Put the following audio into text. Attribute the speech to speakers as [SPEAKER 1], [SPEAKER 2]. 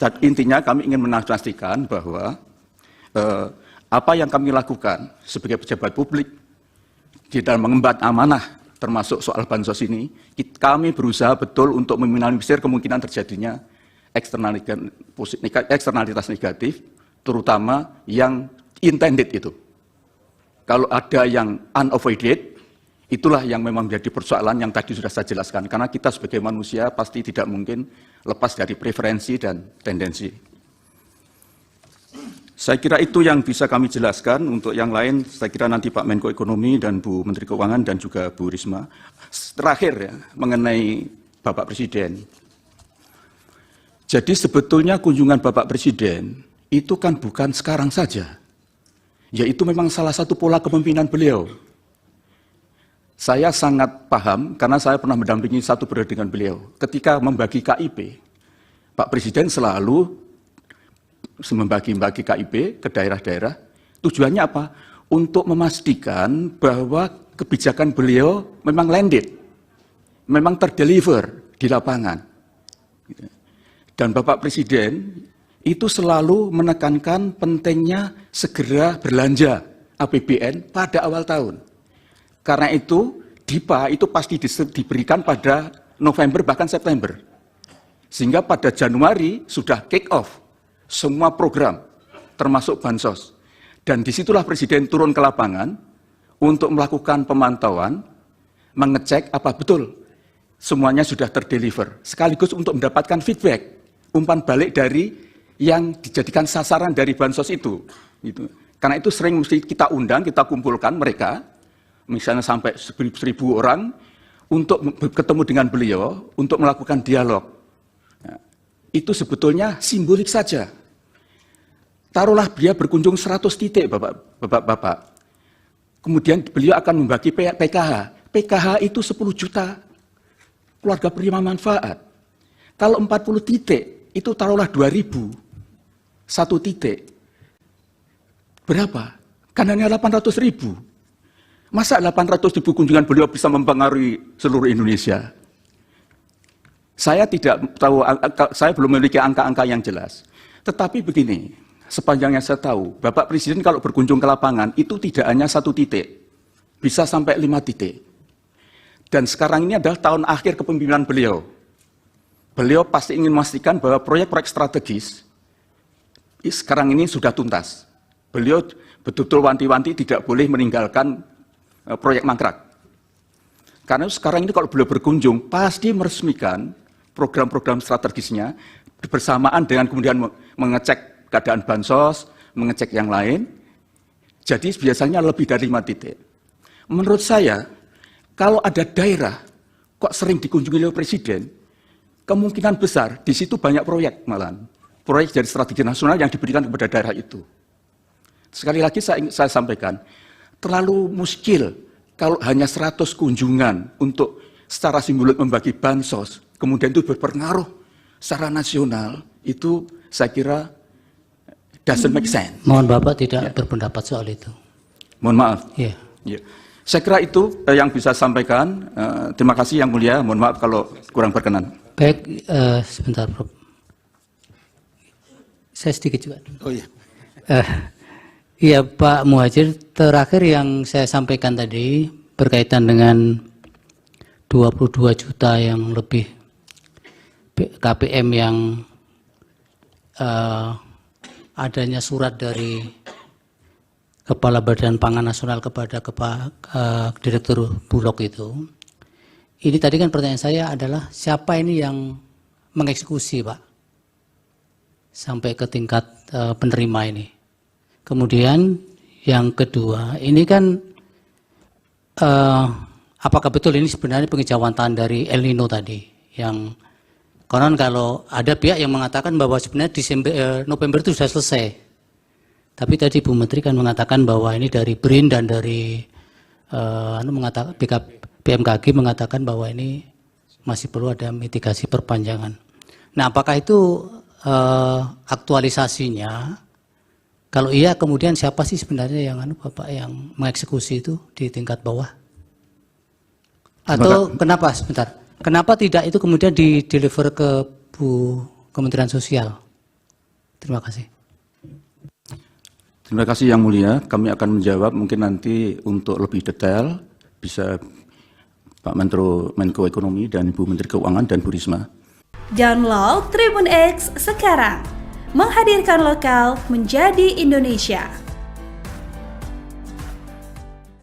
[SPEAKER 1] Dan intinya kami ingin menarasikan bahwa apa yang kami lakukan sebagai pejabat publik di dalam mengemban amanah termasuk soal bansos ini, kami berusaha betul untuk meminimalisir kemungkinan terjadinya eksternalitas negatif, terutama yang intended itu. Kalau ada yang unavoided, itulah yang memang menjadi persoalan yang tadi sudah saya jelaskan. Karena kita sebagai manusia pasti tidak mungkin lepas dari preferensi dan tendensi. Saya kira itu yang bisa kami jelaskan. Untuk yang lain, saya kira nanti Pak Menko Ekonomi dan Bu Menteri Keuangan dan juga Bu Risma. Terakhir ya, mengenai Bapak Presiden. Jadi sebetulnya kunjungan Bapak Presiden itu kan bukan sekarang saja. Yaitu memang salah satu pola kepemimpinan beliau. Saya sangat paham karena saya pernah mendampingi satu periode dengan beliau. Ketika membagi KIP, Pak Presiden selalu membagi-bagi KIP ke daerah-daerah. Tujuannya apa? Untuk memastikan bahwa kebijakan beliau memang landed, memang terdeliver di lapangan. Dan Bapak Presiden itu selalu menekankan pentingnya segera belanja APBN pada awal tahun. Karena itu, DIPA itu pasti diberikan pada November bahkan September. Sehingga pada Januari sudah kick off semua program, termasuk bansos. Dan disitulah Presiden turun ke lapangan untuk melakukan pemantauan, mengecek apa betul semuanya sudah terdeliver. Sekaligus untuk mendapatkan feedback, umpan balik dari yang dijadikan sasaran dari bansos itu. Karena itu sering mesti kita undang, kita kumpulkan mereka, misalnya sampai 1.000 orang, untuk ketemu dengan beliau, untuk melakukan dialog. Nah, itu sebetulnya simbolik saja. Taruhlah dia berkunjung 100 titik, Bapak. Kemudian beliau akan membagi PKH. PKH itu 10 juta keluarga penerima manfaat. Kalau 40 titik, itu taruhlah 2.000. 1 titik. Berapa? Kan hanya 800.000. Masa 800.000 kunjungan beliau bisa mempengaruhi seluruh Indonesia? Saya tidak tahu, saya belum memiliki angka-angka yang jelas. Tetapi begini, sepanjang yang saya tahu, Bapak Presiden kalau berkunjung ke lapangan itu tidak hanya 1 titik, bisa sampai 5 titik. Dan sekarang ini adalah tahun akhir kepemimpinan beliau. Beliau pasti ingin memastikan bahwa proyek-proyek strategis sekarang ini sudah tuntas. Beliau betul-betul wanti-wanti tidak boleh meninggalkan proyek mangkrak. Karena sekarang ini kalau beliau berkunjung, pasti meresmikan program-program strategisnya bersamaan dengan kemudian mengecek keadaan bansos, mengecek yang lain. Jadi biasanya lebih dari 5 titik. Menurut saya, kalau ada daerah kok sering dikunjungi oleh Presiden, kemungkinan besar di situ banyak proyek malahan. Proyek dari strategi nasional yang diberikan kepada daerah itu. Sekali lagi saya sampaikan, terlalu muskil kalau hanya 100 kunjungan untuk secara simbolik membagi bansos, kemudian itu berpengaruh secara nasional, itu saya kira doesn't make sense.
[SPEAKER 2] Mohon Bapak tidak berpendapat soal itu.
[SPEAKER 1] Mohon maaf.
[SPEAKER 2] Iya.
[SPEAKER 1] Ya. Saya kira itu yang bisa sampaikan. Terima kasih Yang Mulia. Mohon maaf kalau kurang berkenan.
[SPEAKER 2] Baik, sebentar, Prof. Saya sedikit juga.
[SPEAKER 1] Oh iya.
[SPEAKER 2] Iya, Pak Muhadjir, terakhir yang saya sampaikan tadi berkaitan dengan 22 juta yang lebih KPM yang adanya surat dari Kepala Badan Pangan Nasional kepada Direktur Bulog itu. Ini tadi kan pertanyaan saya adalah siapa ini yang mengeksekusi, Pak? Sampai ke tingkat penerima ini. Kemudian yang kedua, ini kan apakah betul ini sebenarnya pengejauhan dari El Nino tadi yang konon kalau ada pihak yang mengatakan bahwa sebenarnya November itu sudah selesai. Tapi tadi Bu Menteri kan mengatakan bahwa ini dari BRIN dan dari BMKG mengatakan bahwa ini masih perlu ada mitigasi perpanjangan. Nah, apakah itu aktualisasinya? Kalau iya, kemudian siapa sih sebenarnya yang Bapak yang mengeksekusi itu di tingkat bawah? Atau kenapa sebentar? Kenapa tidak itu kemudian di deliver ke Kementerian Sosial? Terima kasih.
[SPEAKER 1] Terima kasih Yang Mulia. Kami akan menjawab mungkin nanti untuk lebih detail bisa Pak Menko Ekonomi dan Ibu Menteri Keuangan dan Bu Risma.
[SPEAKER 3] Download Tribun X sekarang. Menghadirkan lokal menjadi Indonesia.